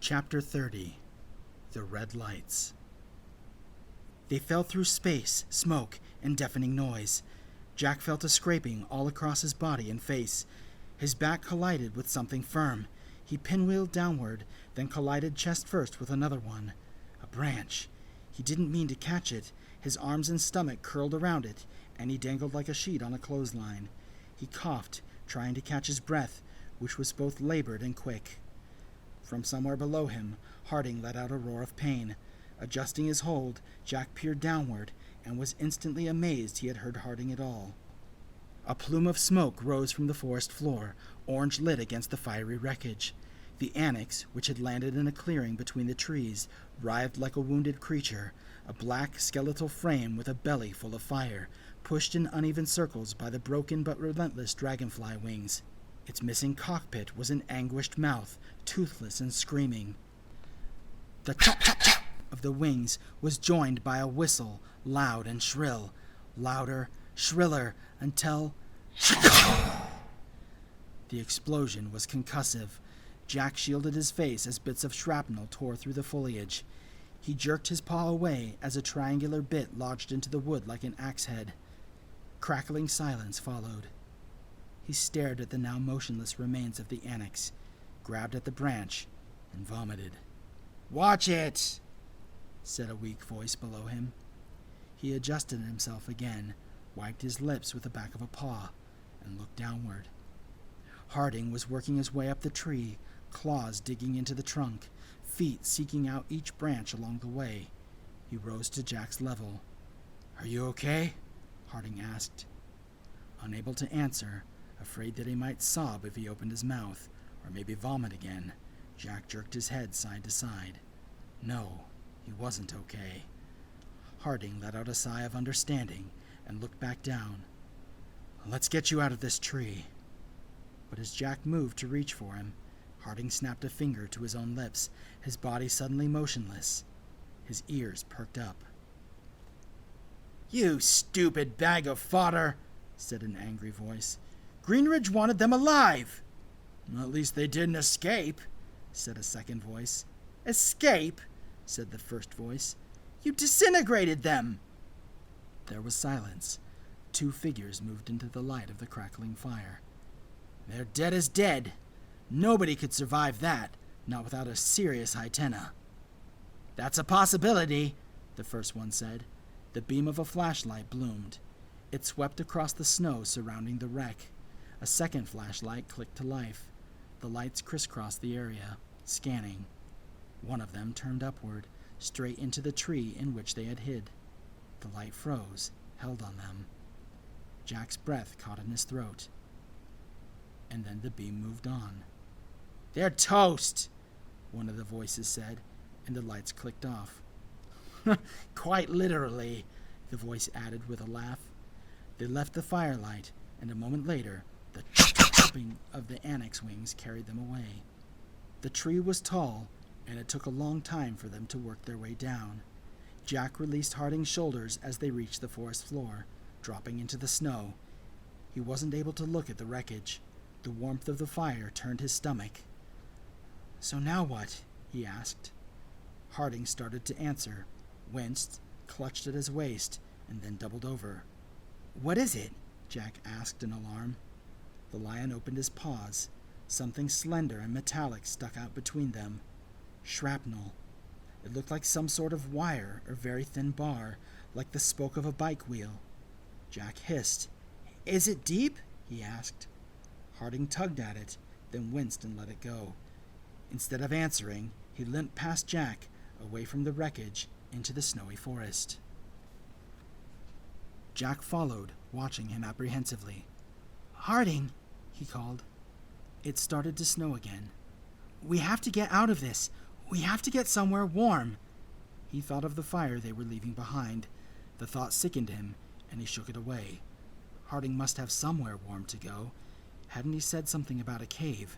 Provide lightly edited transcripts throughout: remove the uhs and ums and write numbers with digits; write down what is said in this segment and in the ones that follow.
Chapter 30. The Red Lights. They fell through space, smoke, and deafening noise. Jack felt a scraping all across his body and face. His back collided with something firm. He pinwheeled downward, then collided chest first with another one. A branch. He didn't mean to catch it. His arms and stomach curled around it, and he dangled like a sheet on a clothesline. He coughed, trying to catch his breath, which was both labored and quick. From somewhere below him, Harding let out a roar of pain. Adjusting his hold, Jack peered downward, and was instantly amazed he had heard Harding at all. A plume of smoke rose from the forest floor, orange lit against the fiery wreckage. The anax, which had landed in a clearing between the trees, writhed like a wounded creature, a black skeletal frame with a belly full of fire, pushed in uneven circles by the broken but relentless dragonfly wings. Its missing cockpit was an anguished mouth, toothless and screaming. The chop-chop-chop of the wings was joined by a whistle, loud and shrill, louder, shriller, until... The explosion was concussive. Jack shielded his face as bits of shrapnel tore through the foliage. He jerked his paw away as a triangular bit lodged into the wood like an axe head. Crackling silence followed. He stared at the now motionless remains of the anax, grabbed at the branch, and vomited. "Watch it!" said a weak voice below him. He adjusted himself again, wiped his lips with the back of a paw, and looked downward. Harding was working his way up the tree, claws digging into the trunk, feet seeking out each branch along the way. He rose to Jack's level. "Are you okay?" Harding asked. Unable to answer, afraid that he might sob if he opened his mouth, or maybe vomit again, Jack jerked his head side to side. No, he wasn't okay. Harding let out a sigh of understanding and looked back down. "Let's get you out of this tree." But as Jack moved to reach for him, Harding snapped a finger to his own lips, his body suddenly motionless. His ears perked up. "You stupid bag of fodder," said an angry voice. "Greenridge wanted them alive." "At least they didn't escape," said a second voice. "Escape?" said the first voice. "You disintegrated them." There was silence. Two figures moved into the light of the crackling fire. "They're dead as dead. Nobody could survive that, not without a serious hyena." "That's a possibility," the first one said. The beam of a flashlight bloomed. It swept across the snow surrounding the wreck. A second flashlight clicked to life. The lights crisscrossed the area, scanning. One of them turned upward, straight into the tree in which they had hid. The light froze, held on them. Jack's breath caught in his throat. And then the beam moved on. "They're toast," one of the voices said, and the lights clicked off. "Quite literally," the voice added with a laugh. They left the firelight, and a moment later, the chopping of the anax wings carried them away. The tree was tall, and it took a long time for them to work their way down. Jack released Harding's shoulders as they reached the forest floor, dropping into the snow. He wasn't able to look at the wreckage. The warmth of the fire turned his stomach. "So now what?" he asked. Harding started to answer, winced, clutched at his waist, and then doubled over. "What is it?" Jack asked in alarm. The lion opened his paws. Something slender and metallic stuck out between them. Shrapnel. It looked like some sort of wire or very thin bar, like the spoke of a bike wheel. Jack hissed. "Is it deep?" he asked. Harding tugged at it, then winced and let it go. Instead of answering, he limped past Jack, away from the wreckage, into the snowy forest. Jack followed, watching him apprehensively. "Harding," he called. It started to snow again. "We have to get out of this. We have to get somewhere warm." He thought of the fire they were leaving behind. The thought sickened him, and he shook it away. Harding must have somewhere warm to go. Hadn't he said something about a cave?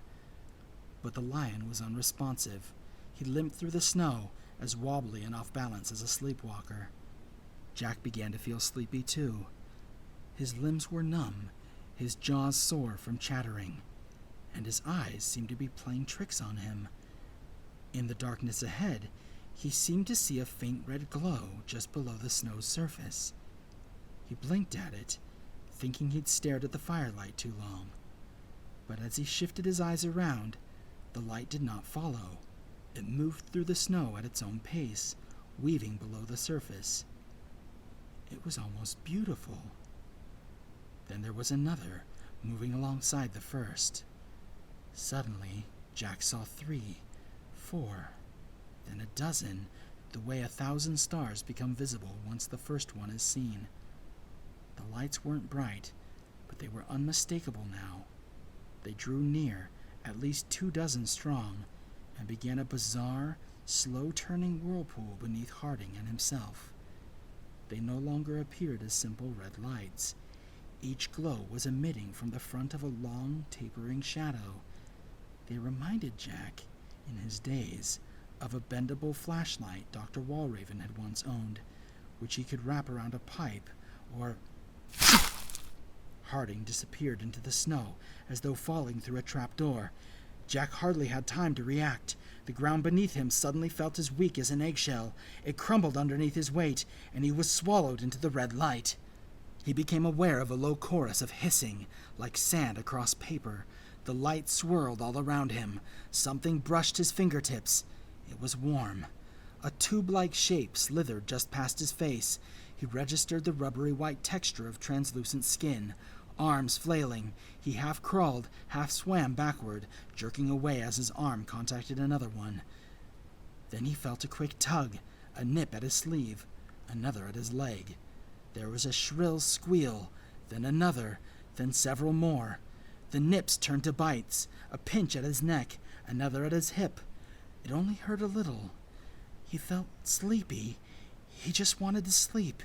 But the lion was unresponsive. He limped through the snow, as wobbly and off balance as a sleepwalker. Jack began to feel sleepy too. His limbs were numb, his jaws sore from chattering, and his eyes seemed to be playing tricks on him. In the darkness ahead, he seemed to see a faint red glow just below the snow's surface. He blinked at it, thinking he'd stared at the firelight too long. But as he shifted his eyes around, the light did not follow. It moved through the snow at its own pace, weaving below the surface. It was almost beautiful. Then there was another, moving alongside the first. Suddenly, Jack saw 3, 4, then a dozen, the way 1,000 stars become visible once the first one is seen. The lights weren't bright, but they were unmistakable now. They drew near, at least 24 strong, and began a bizarre, slow-turning whirlpool beneath Harding and himself. They no longer appeared as simple red lights. Each glow was emitting from the front of a long, tapering shadow. They reminded Jack, in his days, of a bendable flashlight Dr. Walraven had once owned, which he could wrap around a pipe, or... Harding disappeared into the snow, as though falling through a trapdoor. Jack hardly had time to react. The ground beneath him suddenly felt as weak as an eggshell. It crumbled underneath his weight, and he was swallowed into the red light. He became aware of a low chorus of hissing, like sand across paper. The light swirled all around him. Something brushed his fingertips. It was warm. A tube-like shape slithered just past his face. He registered the rubbery white texture of translucent skin. Arms flailing, he half crawled, half swam backward, jerking away as his arm contacted another one. Then he felt a quick tug, a nip at his sleeve, another at his leg. There was a shrill squeal, then another, then several more. The nips turned to bites, a pinch at his neck, another at his hip. It only hurt a little. He felt sleepy. He just wanted to sleep.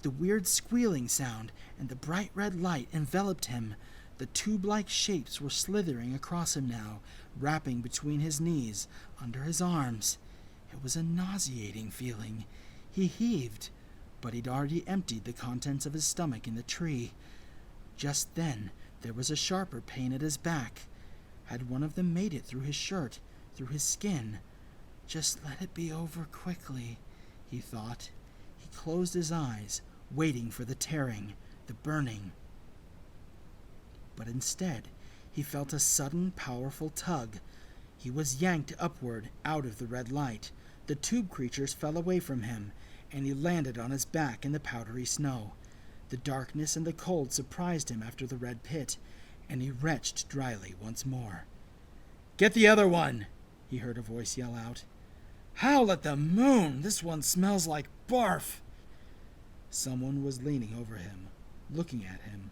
The weird squealing sound and the bright red light enveloped him. The tube-like shapes were slithering across him now, wrapping between his knees, under his arms. It was a nauseating feeling. He heaved, but he'd already emptied the contents of his stomach in the tree. Just then, there was a sharper pain at his back. Had one of them made it through his shirt, through his skin? Just let it be over quickly, he thought. He closed his eyes, waiting for the tearing, the burning. But instead, he felt a sudden, powerful tug. He was yanked upward, out of the red light. The tube creatures fell away from him, and he landed on his back in the powdery snow. The darkness and the cold surprised him after the red pit, and he retched dryly once more. "Get the other one!" he heard a voice yell out. "Howl at the moon! This one smells like barf!" Someone was leaning over him, looking at him,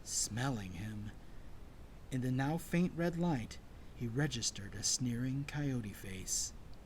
smelling him. In the now faint red light, he registered a sneering coyote face.